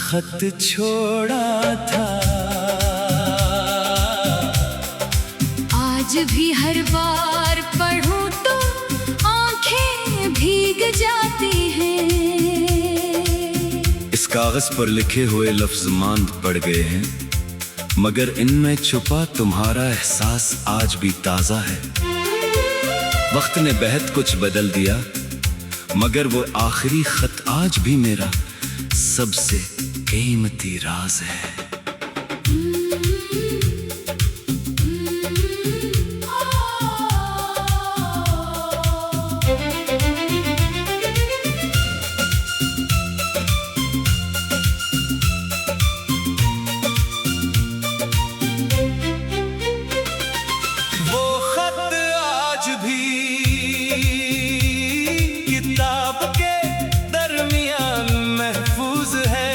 खत छोड़ा था। आज भी हर बार पढ़ूं तो आंखें भीग जाती हैं। इस कागज पर लिखे हुए लफ्ज मांद पड़ गए हैं, मगर इनमें छुपा तुम्हारा एहसास आज भी ताजा है। वक्त ने बेहद कुछ बदल दिया, मगर वो आखिरी खत आज भी मेरा सबसे कीमती राज है। वो खत आज भी किताब के दरमियान महफूज है।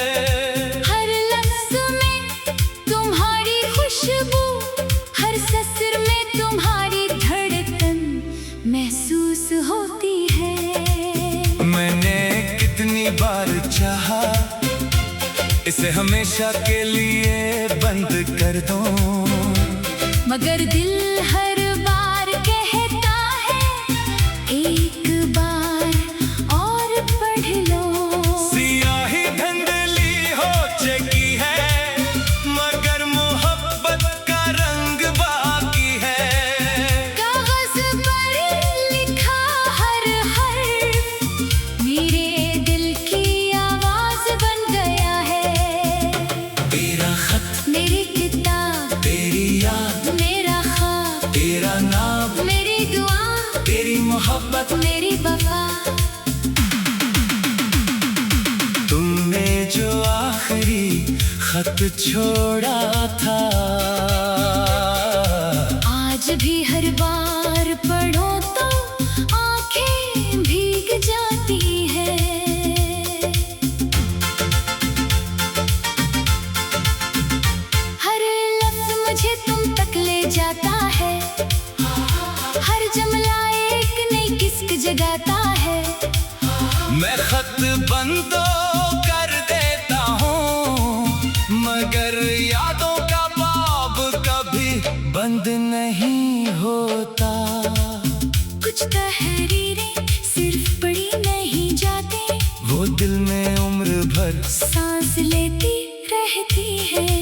हर लफ्ज में तुम्हारी खुशबू, हर ससर में तुम्हारी धड़कन महसूस होती है। मैंने कितनी बार चाहा इसे हमेशा के लिए बंद कर दो, मगर दिल हर बार कहता है एक बार और पढ़ लो। सियाही धुंधली हो चुकी है, मगर मोहब्बत का रंग बाकी है। कागज पर लिखा हर हर्फ मेरे दिल की आवाज बन गया है। तेरा खत, मेरी किताब, तेरी याद, मेरा ख्वाब, तेरा नाम, मेरी दुआ, तेरी मोहब्बत, मेरी वफा। तुमने जो आखिरी खत छोड़ा था। आज भी हर बार पढ़ो तो आंखें भीग जाती है। हर लफ्ज मुझे तुम तक ले जाता है, हर जुमला एक नई किस्क जगाता है। मैं खत बंद कर देता हूँ, मगर यादों का बाब कभी बंद नहीं होता। कुछ तहरीरें सिर्फ पढ़ी नहीं जाती, वो दिल में उम्र भर सांस लेती रहती है।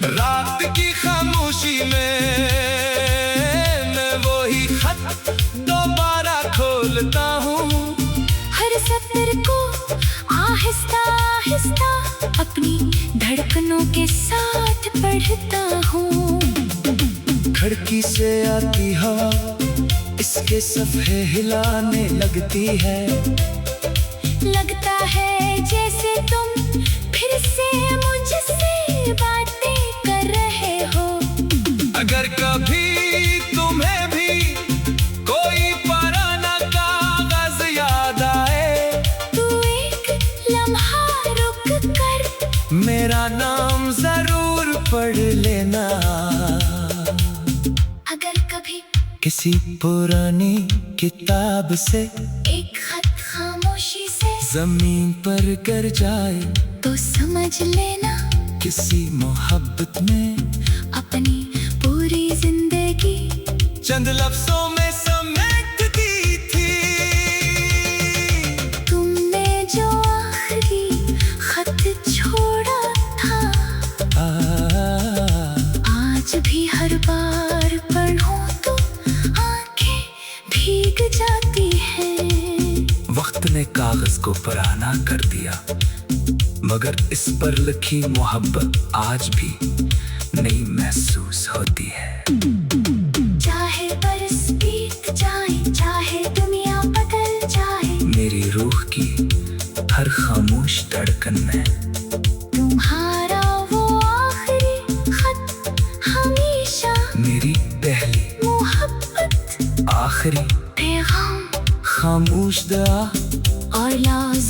रात की खामोशी में मैं वही खत दोबारा खोलता हूँ। हर सतर को आहिस्ता आहिस्ता अपनी धड़कनों के साथ पढ़ता हूँ। खिड़की से आती हवा इसके सफ़े हिलाने लगती है। लगता है जैसे तुम फिर से मुझसे बातें कर रहे हो। अगर कभी तुम्हें भी कोई पुराना कागज याद आए, तू एक लम्हा रुक कर मेरा नाम जरूर पढ़ लेना। अगर कभी किसी पुरानी किताब से एक खत खामोशी से जमीन पर गिर जाए, तो समझ लेना किसी मोहब्बत में अपनी पूरी जिंदगी चंद लफ्जों में समेट दी थी। तुमने जो आखिरी खत छोड़ा था। आज भी हर बार पढ़ूं तो आंखें भीग जाती हैं। वक्त ने कागज को पुराना कर दिया, मगर इस पर लिखी मोहब्बत आज भी नई महसूस होती है। चाहे बरस बीत जाए, चाहे दुनिया बदल जाए, मेरी रूह की हर खामोश धड़कन में तुम्हारा वो आखिरी खत हमेशा मेरी पहली मोहब्बत, आखिरी पैगाम खामोश दुआ और लाज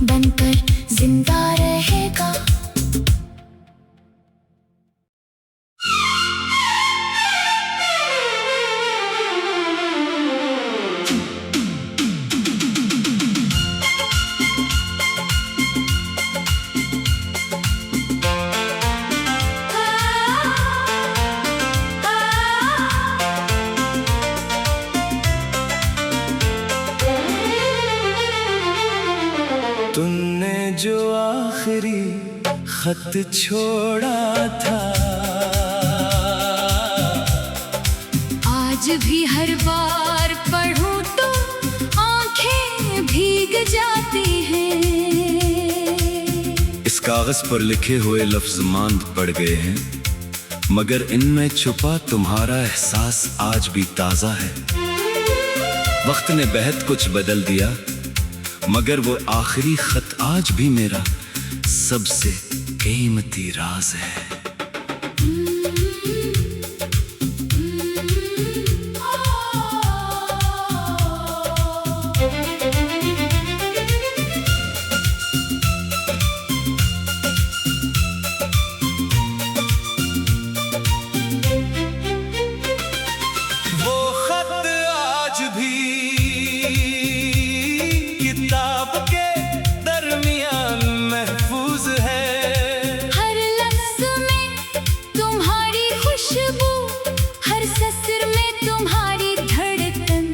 बनकर जिंदा रहेगा। तुमने जो आखिरी खत छोड़ा था, आज भी हर बार पढ़ूं तो आंखें भीग जाती हैं। इस कागज पर लिखे हुए लफ्ज मांद पड़ गए हैं, मगर इनमें छुपा तुम्हारा एहसास आज भी ताजा है। वक्त ने बेहद कुछ बदल दिया, मगर वो आखिरी खत आज भी मेरा सबसे कीमती राज है। वो खत आज भी किताब के दरमियान महफूज है। हर लफ्ज में तुम्हारी खुशबू, हर ससर में तुम्हारी धड़कन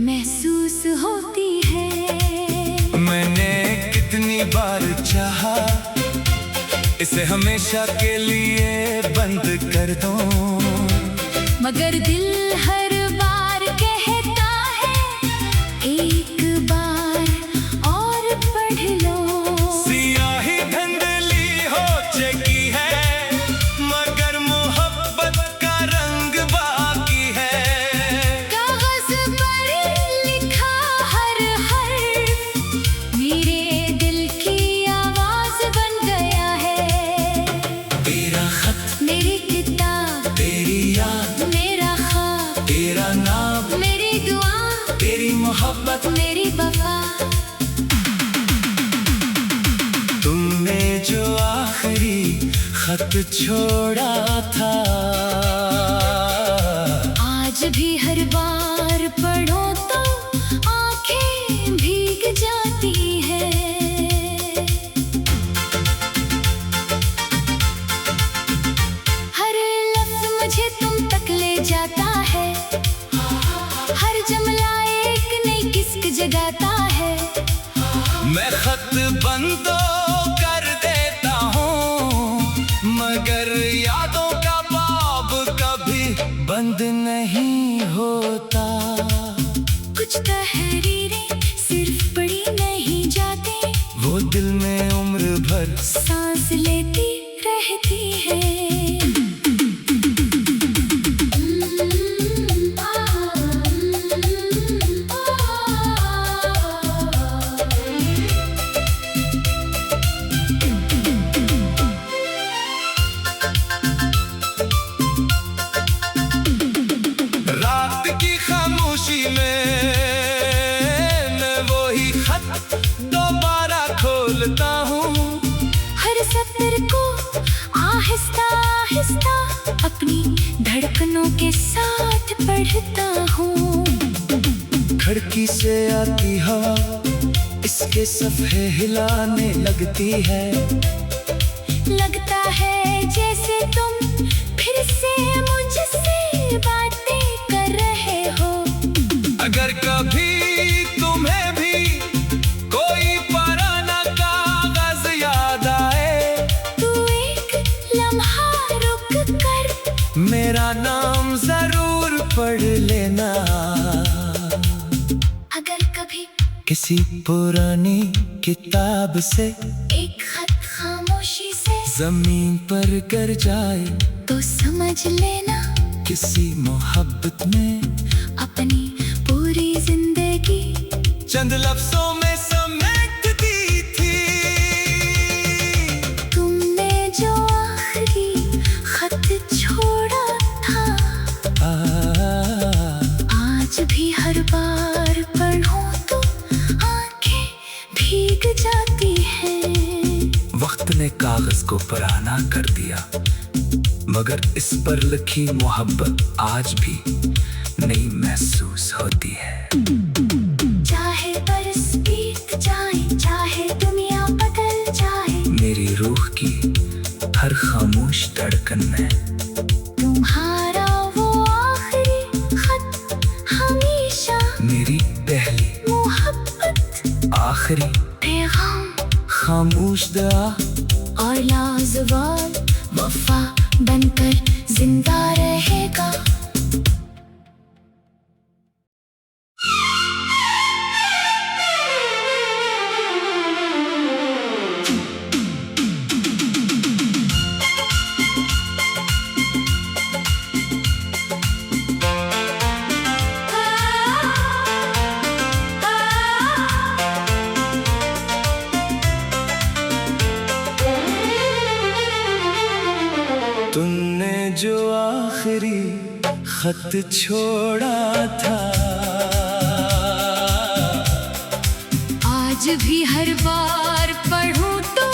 महसूस होती है। मैंने कितनी बार चाहा इसे हमेशा के लिए बंद कर दूं, मगर दिल हर बार कहता है एक बार और पढ़ लो। सियाही धुंधली हो चुकी है, मगर मोहब्बत का रंग बाकी है। कागज पर लिखा हर हर्फ मेरे दिल की आवाज बन गया है। तेरा खत, मेरी किताब, तेरी याद, मेरा ख्वाब, तेरा नाम, मेरी दुआ, तेरी मोहब्बत, मेरी वफा। तुमने जो आखिरी खत छोड़ा था, आज भी हर बार पढ़ो तो आंखें भीग जाती है। हर लफ्ज मुझे तुम तक ले जाता है, हर जुमला एक नई किस्क जगाता है। मैं खत बंद तो कर देता हूँ, मगर यादों का बाब कभी बंद नहीं होता। कुछ तहरीरें सिर्फ पढ़ी नहीं जाती, वो दिल में उम्र भर सांस लेती रहती है। रात की खामोशी में मैं वही खत दोबारा खोलता हूँ। हर सतर को आहिस्ता आहिस्ता अपनी धड़कनों के साथ पढ़ता हूँ। खिड़की से आती हवा इसके सफ़े हिलाने लगती है। लगता है जैसे तुम फिर से मुझसे बातें कर रहे हो। अगर कभी तुम्हें भी कोई पुराना कागज याद आए, तू एक लम्हा रुक कर मेरा नाम जरूर पढ़ लेना। अगर कभी किसी पुरानी किताब से एक खत खामोशी से जमीन पर गिर जाए, तो समझ लेना किसी मोहब्बत में अपनी पूरी जिंदगी चंद लफ्जों में समेट दी थी। तुमने जो आखिरी खत छोड़ा था, आज भी हर बार पढ़ूं तो आंखें भीग जाती ने कागज को पराना कर दिया, मगर इस पर लिखी मोहब्बत आज भी नई महसूस होती है। चाहे बरस बीत जाए, चाहे दुनिया बदल जाए, मेरी रूह की हर खामोश धड़कन में तुम्हारा वो आखिरी खत हमेशा मेरी पहली मोहब्बत, आखिरी पैगाम खामोश दुआ और लाजवाब वफा बनकर जिंदा रहेगा। तुमने जो आखिरी खत छोड़ा था, आज भी हर बार पढ़ूं तो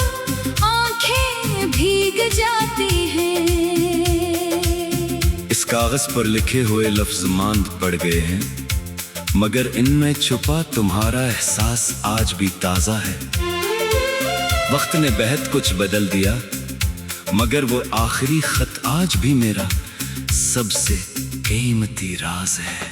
आंखें भीग जाती हैं। इस कागज पर लिखे हुए लफ्ज मांद पड़ गए हैं, मगर इनमें छुपा तुम्हारा एहसास आज भी ताजा है। वक्त ने बेहद कुछ बदल दिया, मगर वो आखिरी खत आज भी मेरा सबसे कीमती राज है।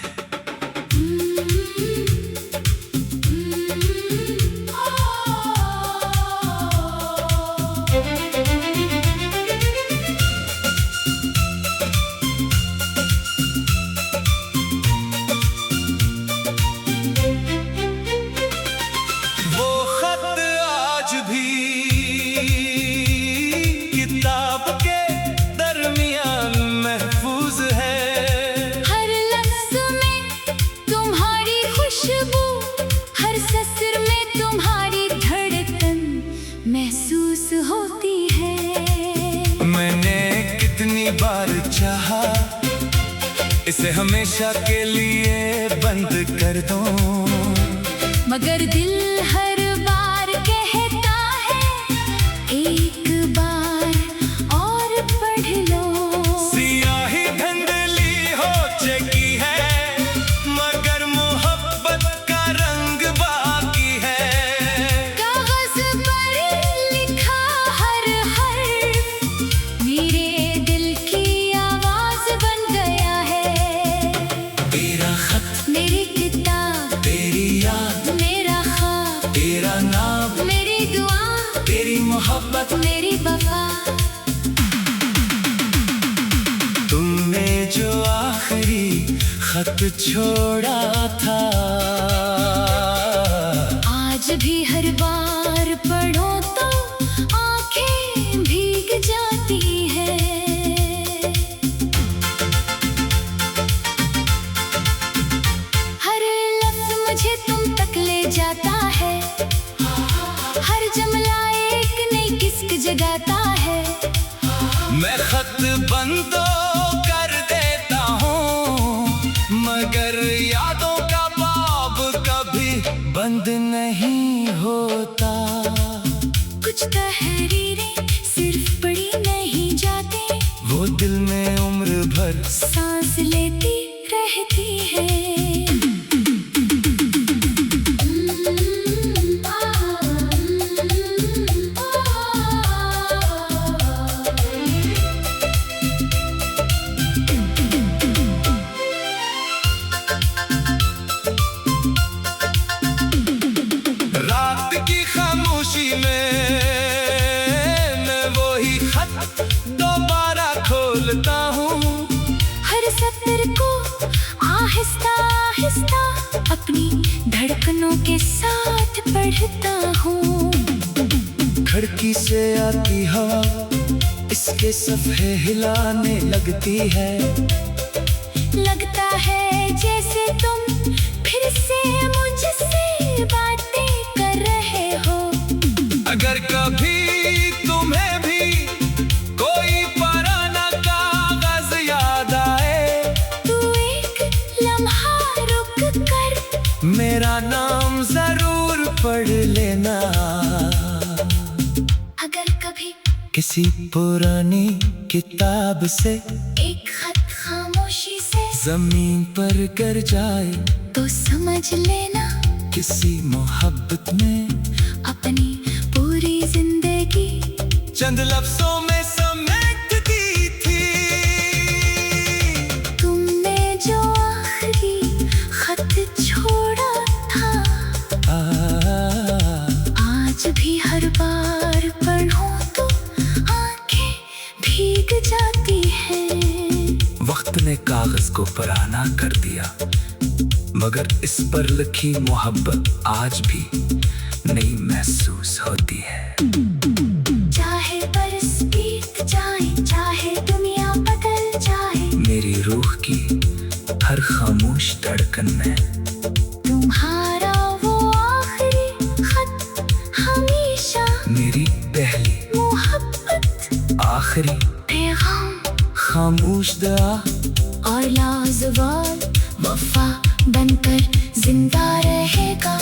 वो खत आज भी किताब के दरमियान महफूज है। हर लफ्ज में तुम्हारी खुशबू, हर सस्र में तुम्हारी धड़कन महसूस होती है। मैंने कितनी बार चाहा इसे हमेशा के लिए बंद कर दूं, मगर दिल हर बार कहता है एक बार और पढ़ लो। सियाही धुंधली हो चुकी है, मगर मोहब्बत का रंग बाकी है। कागज पर लिखा हर हर्फ मेरे दिल की आवाज बन गया है। तेरा खत, मेरी किताब, तेरी याद, मेरा ख्वाब, तेरा नाम, मेरी दुआ, तेरी मोहब्बत, मेरी वफा। तुमने जो आखिरी खत छोड़ा था, आज भी हर बार पढ़ो तो आंखें भीग जाती है। हर लफ्ज मुझे तुम तक ले जाता है, हर जुमला एक नई किस्क जगाता है। मैं खत बंद तो कर देता हूँ, मगर यादों का बाब कभी बंद नहीं होता। कुछ तहरीरें सिर्फ पढ़ी नहीं जाती, वो दिल में उम्र भर सांस लेती रहती है। रात की खामोशी में मैं वही खत दोबारा खोलता हूँ। हर सत्र को आहिस्ता आहिस्ता अपनी धड़कनों के साथ पढ़ता हूँ। खिड़की से आती हवा इसके सफ़े हिलाने लगती है। लगता है जैसे तुम फिर से मुझसे बातें कर रहे हो। अगर कभी तुम्हें भी कोई पुराना कागज याद आए, तू एक लम्हा रुक कर मेरा नाम जरूर पढ़ लेना। अगर कभी किसी पुरानी किताब से एक खत खामोशी से जमीन पर गिर जाए तो समझ लेना किसी मोहब्बत में अपनी पूरी जिंदगी चंद लफ्जों में समेट दी थी। तुमने जो आखिरी खत छोड़ा था आज भी हर बार पढ़ूं तो आंखें भीग जाती हैं। वक्त ने कागज को पुराना कर दिया मगर इस पर लिखी मोहब्बत आज भी नई महसूस होती है। चाहे बरस बीत जाए चाहे दुनिया बदल जाए मेरी रूह की हर खामोश धड़कन में तुम्हारा वो आखिरी खत हमेशा मेरी पहली मोहब्बत आखिरी पैगाम खामोश दुआ और लाजवाब वफा बनकर जिंदा रहेगा।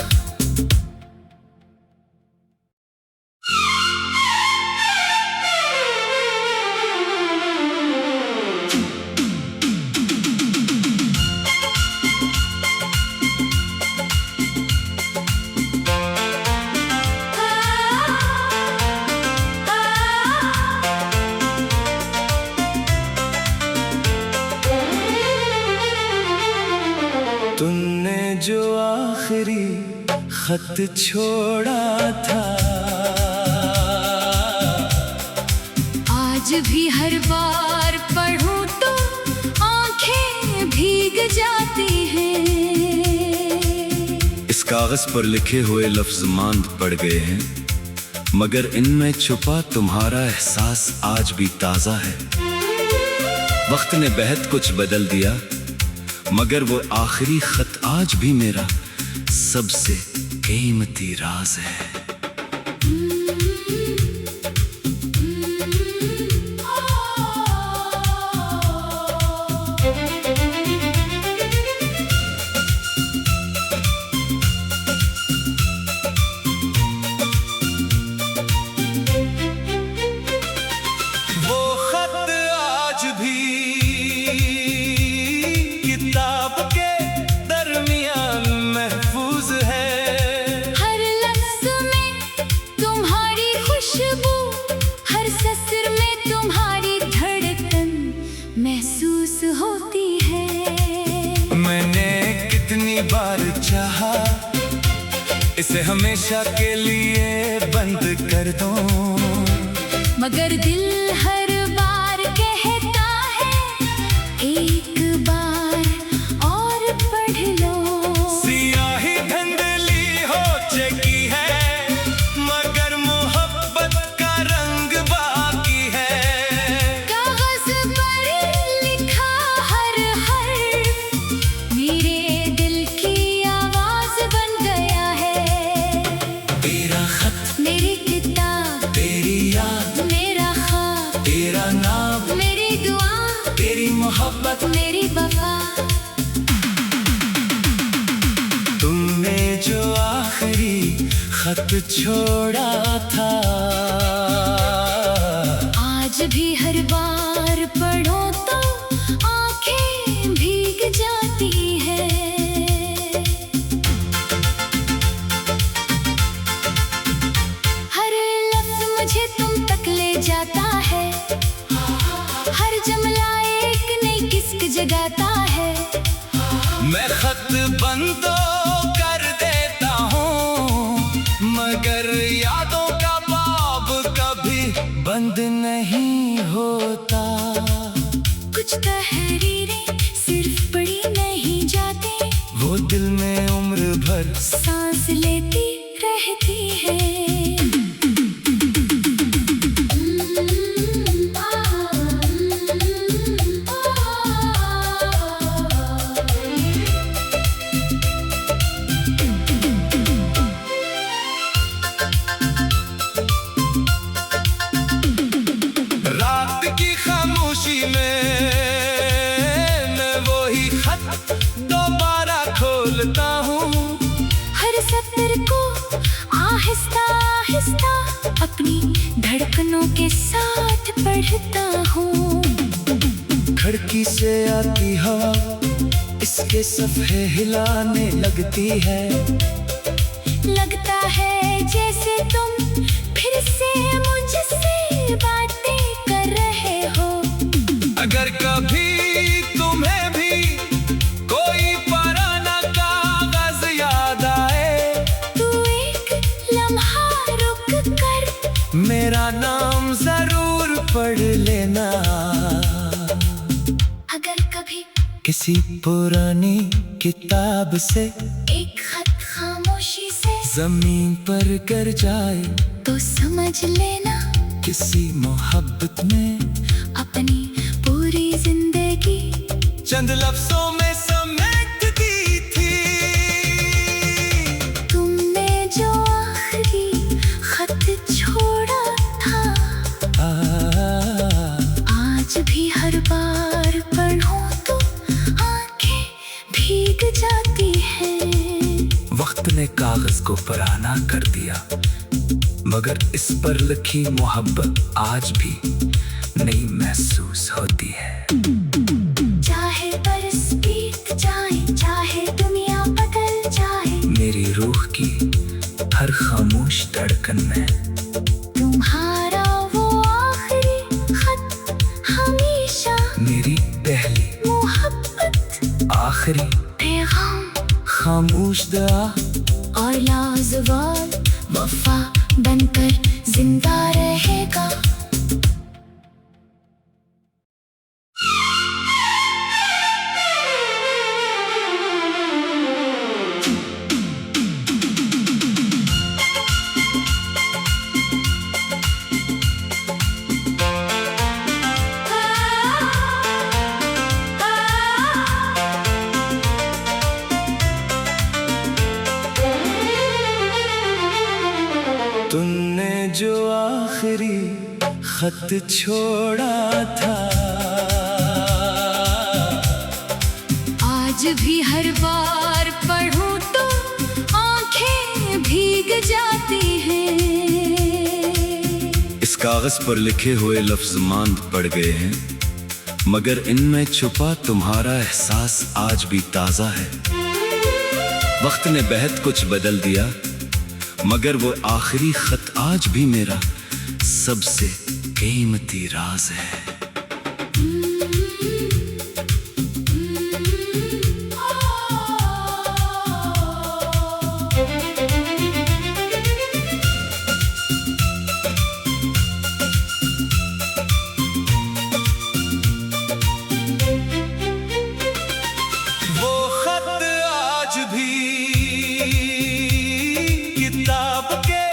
तुमने जो आखिरी खत छोड़ा था आज भी हर बार पढ़ूं तो आंखें भीग जाती हैं। इस कागज पर लिखे हुए लफ्ज मांद पड़ गए हैं मगर इनमें छुपा तुम्हारा एहसास आज भी ताजा है। वक्त ने बेहद कुछ बदल दिया मगर वो आखिरी खत आज भी मेरा सबसे कीमती राज है। वो खत आज भी किताब के दरमियान महफूज है। हर लफ्ज में तुम्हारी खुशबू हर ससर में तुम्हारी धड़कन महसूस होती है। मैंने कितनी बार चाहा इसे हमेशा के लिए बंद कर दूं मगर दिल हर बार कहता है एक बार और पढ़ लो। सियाही धुंधली हो चुकी है मगर मोहब्बत का रंग बाकी है। कागज पर लिखा हर हर्फ मेरे दिल की आवाज बन गया है। तेरा खत मेरी किताब तेरी याद मेरा ख्वाब तेरा नाम मेरी दुआ तेरी मोहब्बत मेरी वफा। तुमने जो आखिरी खत छोड़ा था आज भी हर बार पढ़ो तो आंखें भीग जाती है। हर लफ्ज मुझे तुम तक ले जाता है हर जुमला एक नई किस्क जगाता है। मैं खत बंद तो कर देता हूँ मगर यादों का बाब कभी बंद नहीं होता। कुछ तहरीरें सिर्फ पढ़ी नहीं जाती वो दिल में उम्र भर सांस लेती रहती है। रात की खामोशी में मैं वही खत दोबारा खोलता हूँ। हर अपनी धड़कनों के साथ पढ़ता हूँ। खिड़की से आती हवा इसके सफ़े हिलाने लगती है। लगता है जैसे तुम फिर से मुझसे बातें कर रहे हो। अगर कभी तुम्हें भी कोई पुराना कागज याद आए, तू एक लम्हा रुक कर मेरा नाम जरूर पढ़ लेना। अगर कभी किसी पुरानी किताब से एक खत खामोशी से जमीन पर गिर जाए, तो समझ लेना किसी मोहब्बत में अपनी पूरी जिंदगी चंद लफ्जों में समेट दी थी। तुमने जो आखिरी खत छोड़ा था, आज भी हर बार पढ़ूं तो आंखें भीग जाती हैं। वक्त ने कागज को पुराना कर दिया, मगर इस पर लिखी मोहब्बत आज भी नई महसूस होती है। चाहे बरस बीत जाए, चाहे दुनिया बदल जाए, मेरी रूह की हर खामोश धड़कन में तुम्हारा वो आखिरी खत हमेशा मेरी पहली मोहब्बत, आखिरी पैगाम खामोश दुआ और लाजवाब वफा बनकर जिंदा रहेगा। तुमने जो आखिरी खत छोड़ा था, आज भी हर बार पढ़ूं तो आंखें भीग जाती हैं। इस कागज पर लिखे हुए लफ्ज मांद पड़ गए हैं, मगर इनमें छुपा तुम्हारा एहसास आज भी ताजा है। वक्त ने बेहद कुछ बदल दिया, मगर वो आखिरी खत आज भी मेरा सबसे कीमती राज है। वो खत आज भी किताब के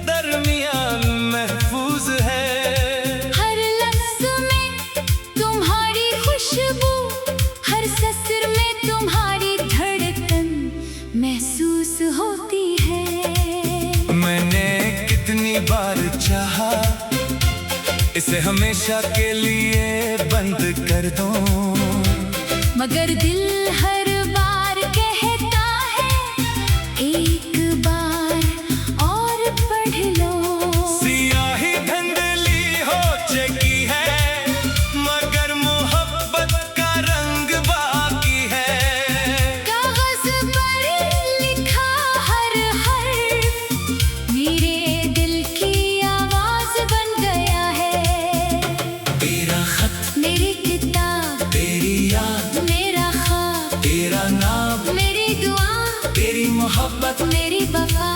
दरमियान महफूज है। हर लफ्ज में तुम्हारी खुशबू, हर ससर में तुम्हारी धड़कन महसूस होती है। मैंने कितनी बार चाहा इसे हमेशा के लिए बंद कर दूं, मगर दिल हर बार कहता है एक बार और पढ़ लो। सियाही धुंधली हो चुकी है, मगर मोहब्बत का रंग बाकी है। कागज पर लिखा हर हर्फ मेरे दिल की आवाज बन गया है। तेरा खत, मेरी किताब, तेरी याद, मेरा ख्वाब, तेरा नाम, मेरी दुआ, तेरी मोहब्बत, मेरी वफा।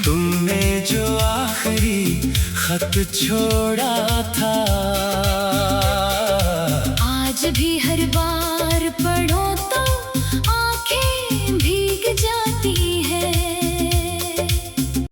तुमने जो आखिरी खत छोड़ा था, आज भी हर बार पढ़ो तो आंखें